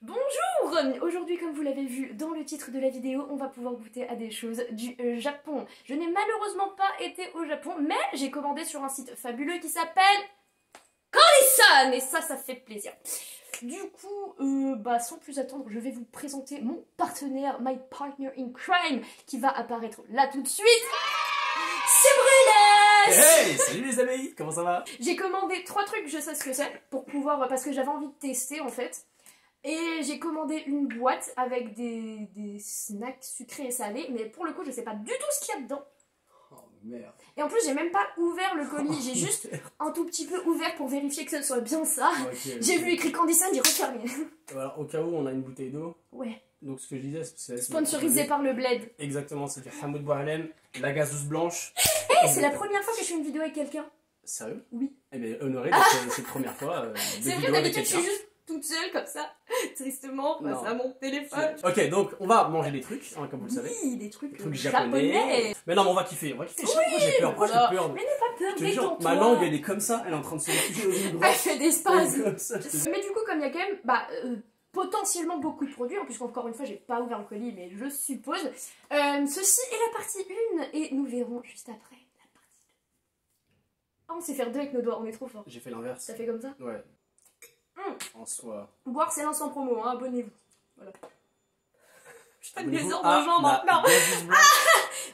Bonjour! Aujourd'hui, comme vous l'avez vu dans le titre de la vidéo, on va pouvoir goûter à des choses du Japon. Je n'ai malheureusement pas été au Japon, mais j'ai commandé sur un site fabuleux qui s'appelle Korisan! Et ça fait plaisir. Du coup, sans plus attendre, je vais vous présenter mon partenaire, my partner in crime, qui va apparaître là tout de suite. C'est Brunès! Hey! Salut les amis! Comment ça va? J'ai commandé 3 trucs, je sais ce que c'est, pour pouvoir, parce que j'avais envie de tester en fait. Et j'ai commandé une boîte avec des snacks sucrés et salés, mais pour le coup je sais pas du tout ce qu'il y a dedans. Oh merde. Et en plus j'ai même pas ouvert le colis, j'ai juste un tout petit peu ouvert pour vérifier que ce soit bien ça. Okay, J'ai vu écrit Candyson, j'ai refermé. Alors au cas où on a une bouteille d'eau. Ouais. Donc ce que je disais c'est... Sponsorisé par le Bled. Exactement, c'est du Hamoud Bouhalem, la gazeuse blanche. Hey, c'est la première fois que je fais une vidéo avec quelqu'un. Sérieux? Oui. Eh bien honoré d'être cette première fois. C'est vrai, d'habitude je suis juste toute seule comme ça, tristement, face à mon téléphone. Ok, donc on va manger des trucs, hein, comme vous le savez. Oui, des trucs japonais. Mais non, mais on va kiffer. Oui, j'ai peur. voilà. J'ai peur. Mais n'aie pas peur, détends-toi. Ma langue elle est comme ça, elle est en train de se réfugier au niveau. Elle fait des spasmes. Mais du coup, comme il y a quand même potentiellement beaucoup de produits, hein, puisqu'encore une fois j'ai pas ouvert le colis, mais je suppose. Ceci est la partie 1 et nous verrons juste après la partie 2. Oh, on sait faire 2 avec nos doigts, on est trop fort. j'ai fait l'inverse. Ça fait comme ça? Ouais. En soi. Boire c'est l'instant promo, hein, abonnez-vous. Voilà. Je donne des Abonnez-vous ordres aux gens maintenant.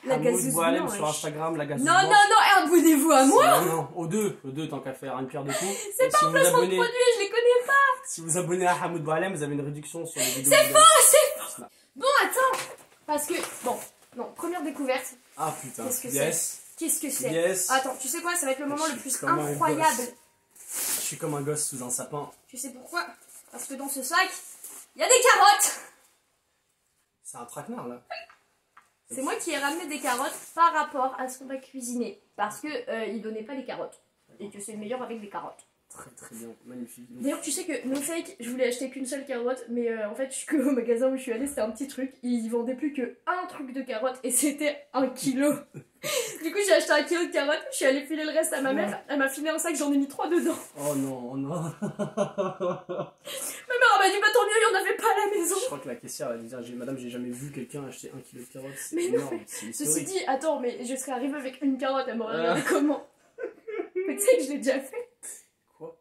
La gazeuse blanche. Sur Instagram, la gazeuse Non, blanche. non, non, abonnez-vous à moi. Non, aux deux tant qu'à faire, une pierre deux coups. C'est pas un placement de produit, je les connais pas. Si vous abonnez à Hamoud Bouhalem, vous avez une réduction sur les vidéos. C'est faux. Bon, attends. Parce que, non, première découverte. Ah putain, Qu'est-ce que c'est? Yes. Attends, tu sais quoi, ça va être le moment le plus incroyable. Je suis comme un gosse sous un sapin. Tu sais pourquoi? Parce que dans ce sac, il y a des carottes. C'est un traquenard là. C'est moi qui ai ramené des carottes par rapport à ce qu'on va cuisiner. Parce que il donnait pas les carottes. Et que c'est le meilleur avec des carottes. Très bien, magnifique. D'ailleurs, tu sais que, no fake, je voulais acheter qu'une seule carotte, mais en fait, au magasin où je suis allée, c'était un petit truc. Ils vendaient plus que un truc de carottes et c'était 1 kilo. Du coup, j'ai acheté 1 kilo de carottes, je suis allée filer le reste à ma mère. Elle m'a filé un sac, j'en ai mis 3 dedans. Oh non, oh non. Ma mère m'a dit, bah tant mieux, il n'y en avait pas à la maison. Je crois que la caissière elle va dire, madame, j'ai jamais vu quelqu'un acheter 1 kilo de carottes. Mais énorme, non, ceci dit, attends, mais je serais arrivée avec une carotte, elle m'aurait regardé comment? Mais tu sais que je l'ai déjà fait. Quoi?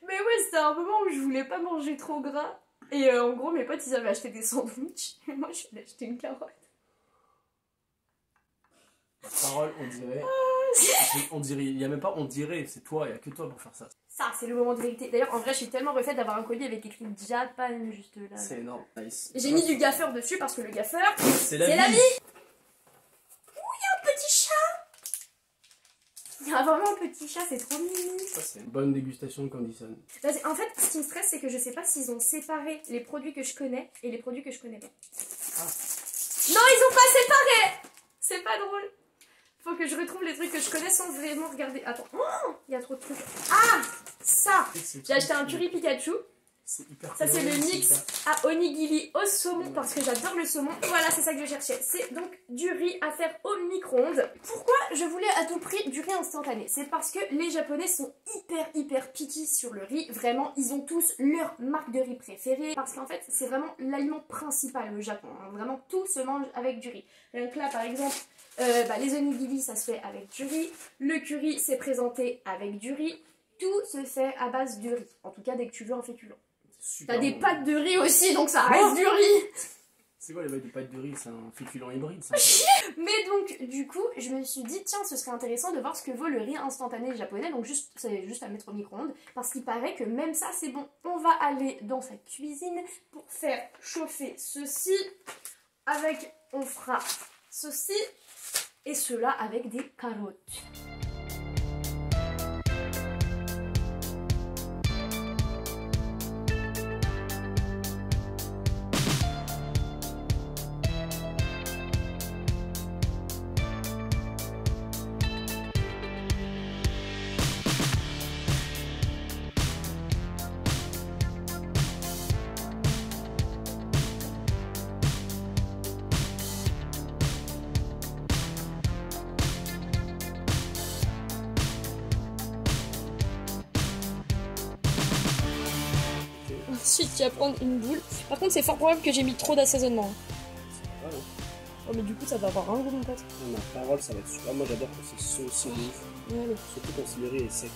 Mais ouais, c'était un moment où je voulais pas manger trop gras. Et en gros, mes potes, ils avaient acheté des sandwichs. Et moi, je voulais acheter une carotte. Parole, on dirait, il y a même pas on dirait, c'est toi, il y a que toi pour faire ça. Ça, c'est le moment de vérité. D'ailleurs, en vrai, je suis tellement refaite d'avoir un colis avec écrit Japan juste là. C'est énorme, nice. J'ai mis du gaffeur dessus parce que le gaffeur, c'est la vie. Ouh, il y a un petit chat. Il y a vraiment un petit chat, c'est trop mignon. Ça, c'est une bonne dégustation de Candyson. En fait, ce qui me stresse, c'est que je sais pas s'ils ont séparé les produits que je connais et les produits que je connais pas. Ah. Non, ils ont pas séparé. C'est pas drôle. Faut que je retrouve les trucs que je connais sans vraiment regarder. Attends, il y a trop de trucs. Ah, ça. J'ai acheté un curry Pikachu. C'est hyper Ça, c'est le mix à onigiri au saumon parce que j'adore le saumon. Voilà, c'est ça que je cherchais. C'est donc du riz à faire au micro-ondes. Pourquoi je voulais à tout prix du riz instantané? C'est parce que les Japonais sont hyper picky sur le riz. Vraiment, ils ont tous leur marque de riz préférée. Parce qu'en fait, c'est vraiment l'aliment principal au Japon. Vraiment, tout se mange avec du riz. Donc là, par exemple, les onigiri, ça se fait avec du riz. Le curry, c'est présenté avec du riz. Tout se fait à base de riz. En tout cas, dès que tu veux un féculent. T'as des pâtes de riz aussi, donc ça reste du riz. C'est quoi les bails de pâtes de riz? C'est un féculent hybride ça. Mais donc, du coup, je me suis dit, tiens, ce serait intéressant de voir ce que vaut le riz instantané japonais. Donc c'est juste à mettre au micro-ondes. Parce qu'il paraît que même ça, c'est bon. On va aller dans sa cuisine pour faire chauffer ceci. On fera ceci. Et cela avec des carottes. Ensuite, tu vas prendre une boule. Par contre, c'est fort probable que j'ai mis trop d'assaisonnement. Ah non. Oh, mais du coup, ça va avoir un goût, mon pote. Ma parole, ça va être super. Moi, j'adore quand c'est saucé de ouf. Ouais, Surtout quand le riz est sec.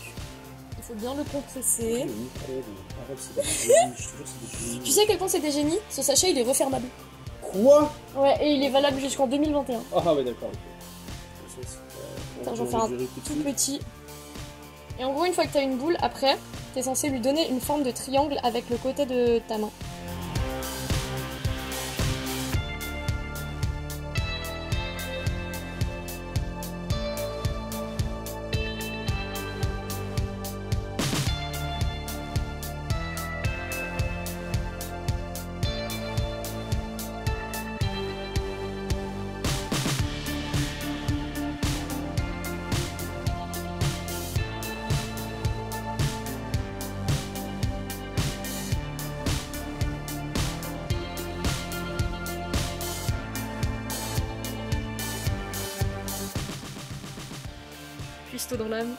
il faut bien le compresser. Le micro, ma parole, c'est des génies. Je te jure, c'est des génies. Tu sais à quel point c'est des génies? Ce sachet, il est refermable. Quoi? Ouais, et il est valable jusqu'en 2021. Ah ouais, d'accord. Attends, j'en fais un tout petit. Et en gros, une fois que tu as une boule, après, tu es censé lui donner une forme de triangle avec le côté de ta main. Cuistot dans l'âme.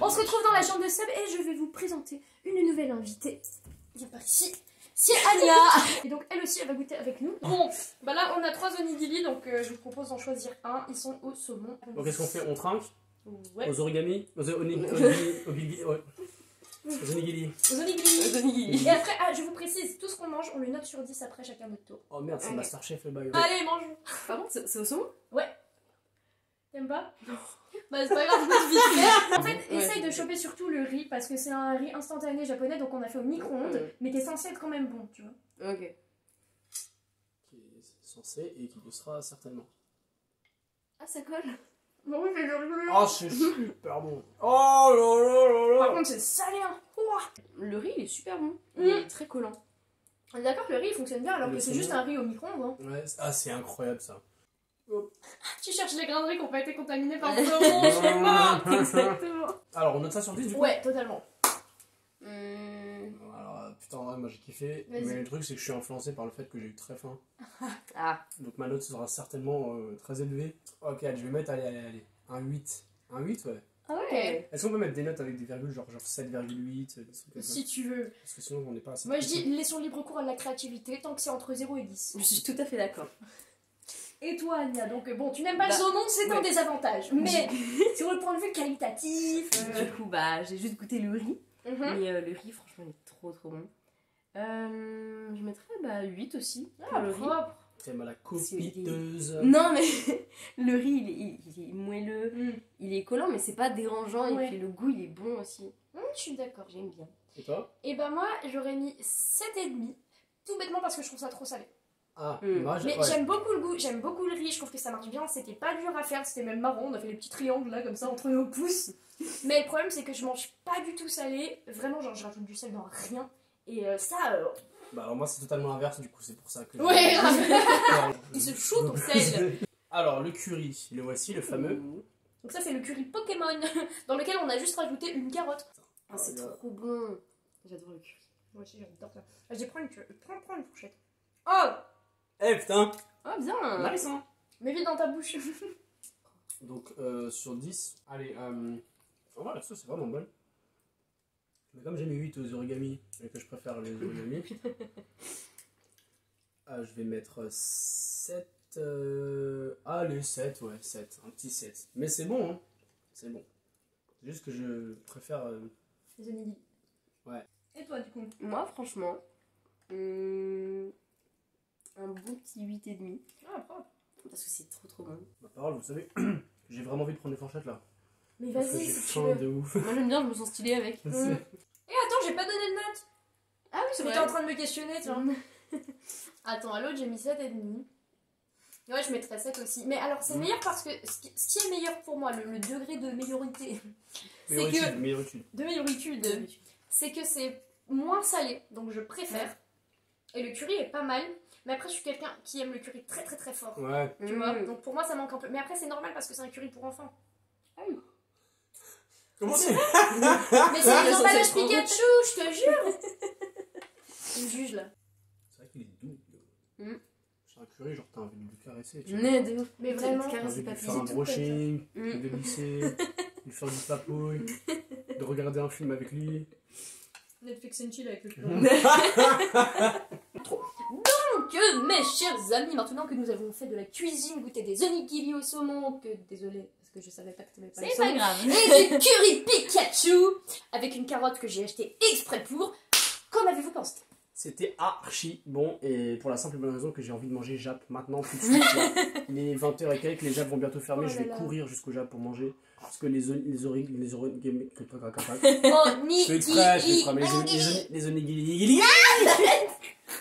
On se retrouve dans la chambre de Seb et je vais vous présenter une nouvelle invitée. Viens par ici. C'est Anya. Et donc elle aussi elle va goûter avec nous. Bon, bah là on a 3 onigiri donc je vous propose d'en choisir un. Ils sont au saumon. Donc qu'est-ce qu'on fait? On trinque? Ouais. Aux origami? Aux onigiri? Ouais. Aux onigiri. Aux onigiri. Et après, je vous précise, tout ce qu'on mange, on le note sur 10 après chacun notre tour. Oh merde, c'est Masterchef le bail. Allez, mange. Pardon, c'est au saumon? Ouais. T'aimes pas? Non. Bah c'est pas grave, goûte vite fait. En fait, essaye de choper surtout le riz parce que c'est un riz instantané japonais donc on a fait au micro-ondes, mais qui est censé être quand même bon, tu vois. Ok. Qui est censé et qui le sera certainement. Ah, ça colle? Bah oui, mais je... Oh, c'est super bon. Oh là là là Par là. contre, c'est salé, hein. Ouah. Le riz, il est super bon. Il est très collant. On est d'accord que le riz il fonctionne bien alors Le que c'est saumon. juste un riz au micro-ondes. Hein. Ouais, ah, c'est incroyable ça. Tu cherches les grains de riz qui n'ont pas été contaminés par le saumon, je sais pas. Exactement. Alors, on note ça sur 10 du coup? Ouais, totalement. Alors, putain, ouais, moi j'ai kiffé. Vas-y. Mais le truc, c'est que je suis influencé par le fait que j'ai eu très faim. Ah. Donc ma note sera certainement très élevée. Ok, je vais mettre, allez, un 8. Un 8, ouais. Ah ouais. Est-ce qu'on peut mettre des notes avec des virgules, genre 7,8, des trucs comme ça? Si tu veux. Parce que sinon, on n'est pas assez. Moi je dis laissons libre cours à la créativité tant que c'est entre 0 et 10. Je suis tout à fait d'accord. Et toi Anya, donc bon tu n'aimes pas le Bah, saumon c'est un ouais. désavantage. Mais sur le point de vue qualitatif... Du coup, bah, j'ai juste goûté le riz. Mhm. Mais le riz, franchement, il est trop trop bon. Je mettrais bah, 8 aussi pour Ah, le riz. propre. T'aimes à la copiteuse. Non, mais le riz, il est moelleux, Mm. il est collant, mais c'est pas dérangeant. Ouais. Et puis le goût, il est bon aussi. Je suis d'accord. J'aime bien. Et toi? Et ben moi j'aurais mis 7,5. Tout bêtement parce que je trouve ça trop salé. Ah, moi, Mais ouais. j'aime beaucoup le goût, j'aime beaucoup le riz, je trouve que ça marche bien, c'était pas dur à faire, c'était même marrant, on a fait les petits triangles là comme ça entre nos pouces. Mais le problème c'est que je mange pas du tout salé, vraiment genre je rajoute du sel dans rien. Et ça... Bah alors moi c'est totalement l'inverse du coup, c'est pour ça que... Ouais, Alors, il se shoot au sel. Alors le curry, le voici, le fameux. Donc ça c'est le curry Pokémon, dans lequel on a juste rajouté une carotte. Ah, c'est Regarde. trop bon. J'adore le curry. Moi aussi j'adore ça. Je vais prendre prends une fourchette. Oh. Eh putain. Ah, bien. Nice hein. Mets vite dans ta bouche. Donc sur 10, allez, oh, voilà, ça c'est vraiment bon. Mais comme j'ai mis 8 aux origami et que je préfère les origami, je vais mettre 7. Allez, 7, ouais, 7, un petit 7. Mais c'est bon, hein. C'est bon. C'est juste que je préfère. Les onigiri. Ouais. Et toi du coup? Moi, franchement, un bon petit 8,5. Ah propre. Parce que c'est trop trop bon. Ma parole, vous savez, j'ai vraiment envie de prendre des fourchettes là. Mais Parce que vas-y j'ai si tu faim veux. de ouf. Moi, j'aime bien, je me sens stylée avec. Et attends, j'ai pas donné de note. Ah oui, c'est Mais vrai. t'es en train de me questionner, tiens. Attends, à l'autre, j'ai mis 7,5. Ouais, je mettrais 7 aussi. Mais alors, c'est meilleur parce que ce qui est meilleur pour moi, le degré de meilleurité, c'est que. Meilleuritude. De meilleuritude, c'est que c'est moins salé, donc je préfère. Et le curry est pas mal. Mais après, je suis quelqu'un qui aime le curry très très très fort. Ouais. Tu vois, donc pour moi, ça manque un peu. Mais après, c'est normal parce que c'est un curry pour enfants. Comment c'est? Mais c'est les ça, emballages c'est trop Pikachu, je te jure. Il me juge là. C'est vrai qu'il est doux. Mm. C'est un curry, genre t'as envie de le caresser. Tu vois. Mais de ouf. Mais vraiment. T'as Carré, envie c'est de pas lui faire un tout brushing, Mm. de le lisser, de lui faire du papouille, de regarder un film avec lui. Netflix and chill avec le Trop. Donc, mes chers amis, maintenant que nous avons fait de la cuisine, goûté des onigiri au saumon, que désolé parce que je savais pas que t'aimais pas le C'est saumon, pas grave. et du curry Pikachu avec une carotte que j'ai acheté exprès pour. Qu'en avez-vous pensé? C'était archi bon et pour la simple et bonne raison que j'ai envie de manger Jap maintenant tout de suite. Là. Il est 20h et quelques, les Jap vont bientôt fermer, Oh je vais là là. courir jusqu'au Jap pour manger. Parce que les onigiri, Onigiri. je fais exprès, mais les onigiri,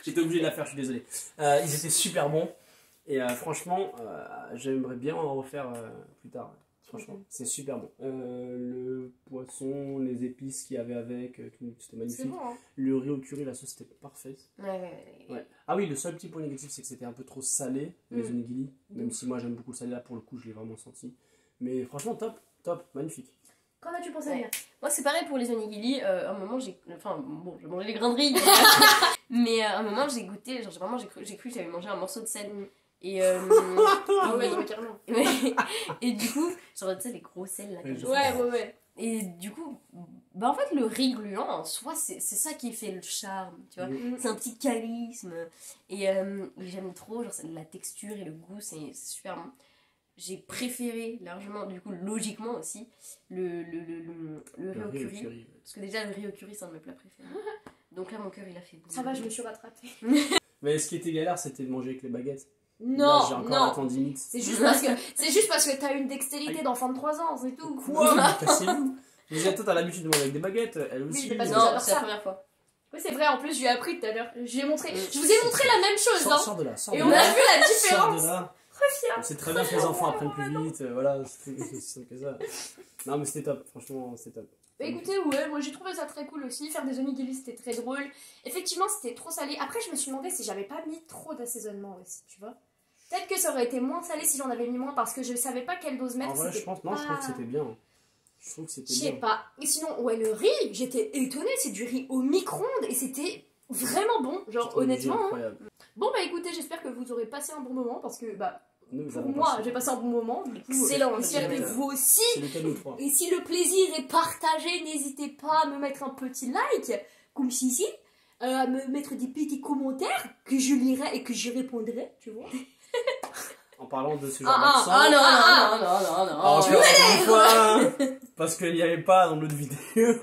j'étais obligé de la faire, je suis désolé. Ils étaient super bons et franchement, j'aimerais bien en refaire plus tard. Franchement, c'est super bon. Le poisson, les épices qu'il y avait avec, tout, c'était magnifique. C'est bon, hein. Le riz au curry, la sauce était parfaite. Ouais. Ouais. Ah oui, le seul petit point négatif, c'est que c'était un peu trop salé, les Mm. onigiri. Même si moi j'aime beaucoup le salé, là pour le coup, je l'ai vraiment senti. Mais franchement, top, magnifique. Qu'en as-tu pensé, Ouais. Amir? Moi c'est pareil pour les onigiri, à un moment j'ai... Enfin bon, j'ai mangé les grains de riz, mais à un moment j'ai goûté, genre vraiment j'ai cru que j'avais mangé un morceau de sel. Et Ah ouais, non, mais carrément. et du coup, genre tu sais les gros sels là. Oui, comme ça. Ouais. Et du coup, bah en fait le riz gluant en soi c'est ça qui fait le charme, tu vois. Mm. C'est un petit charisme et j'aime trop genre la texture et le goût, c'est super bon. J'ai préféré largement, du coup logiquement aussi, le riz au curry. Parce que déjà le riz au curry c'est un de mes plats préférés. Donc là mon cœur il a fait boum. Ça va, je me suis rattrapée. Mais ce qui était galère, c'était de manger avec les baguettes. Là, Non, j'ai encore non. la tendinite. C'est juste parce que t'as une dextérité d'enfant de 3 ans, c'est tout. Quoi? Cassez-vous. Mais toi, t'as l'habitude de manger avec des baguettes, elle aussi. mais parce que Non, j'adore c'est la ça. première fois. Oui, c'est vrai, en plus, je lui ai appris tout à l'heure. Je vous ai montré la même chose, hein. Sors de là, sors Et de on là. a vu la Sors différence. de là. Très fière. C'est très bien que les enfants apprennent plus vite, voilà, c'est aussi simple que ça. Non, mais c'était top, franchement, c'était top. Bah, écoutez, ouais, moi j'ai trouvé ça très cool aussi. Faire des onigiri, c'était très drôle. Effectivement, c'était trop salé. Après, je me suis demandé si j'avais pas mis trop d'assaisonnement aussi, tu vois. Peut-être que ça aurait été moins salé si j'en avais mis moins parce que je savais pas quelle dose mettre. En vrai, je pense, non, je trouve que c'était bien. Je trouve que Je c'était sais bien. pas. Et sinon, ouais, le riz, j'étais étonnée. C'est du riz au micro-ondes et c'était vraiment bon. Genre, C'était honnêtement. Hein. incroyable. Bon, bah écoutez, j'espère que vous aurez passé un bon moment parce que, bah, Nous pour avons moi, passé. j'ai passé un bon moment. Du coup, Excellent, j'espère que génial. vous aussi. C'est le cas de nous trois. Et si le plaisir est partagé, n'hésitez pas à me mettre un petit like, comme ici, à me mettre des petits commentaires que je lirai et que je répondrai, tu vois. En parlant de ce genre d'accent. Non. Encore une fois, parce qu'il n'y avait pas dans l'autre vidéo.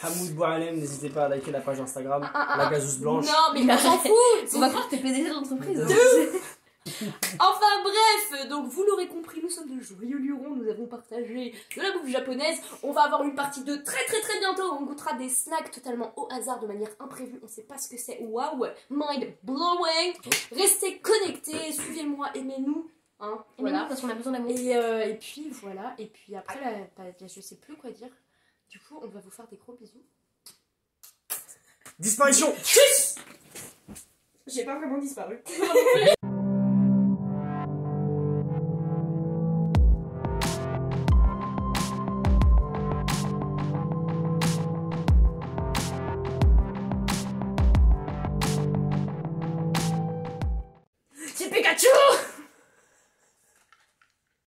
Hamoud Boualem, n'hésitez pas à liker la page Instagram, la gazeuse blanche. Non, mais on s'en fout. On va croire que t'es PDG d'entreprise. Enfin bref, donc vous l'aurez compris, nous sommes de joyeux lurons, nous avons partagé de la bouffe japonaise. On va avoir une partie 2 très bientôt, on goûtera des snacks totalement au hasard, de manière imprévue, on sait pas ce que c'est, waouh, mind blowing. Restez connectés, suivez-moi, aimez-nous, hein, voilà. Parce qu'on a besoin d'amour. Et puis voilà, et puis après, là, je sais plus quoi dire. Du coup, on va vous faire des gros bisous. Disparition. J'ai pas vraiment disparu.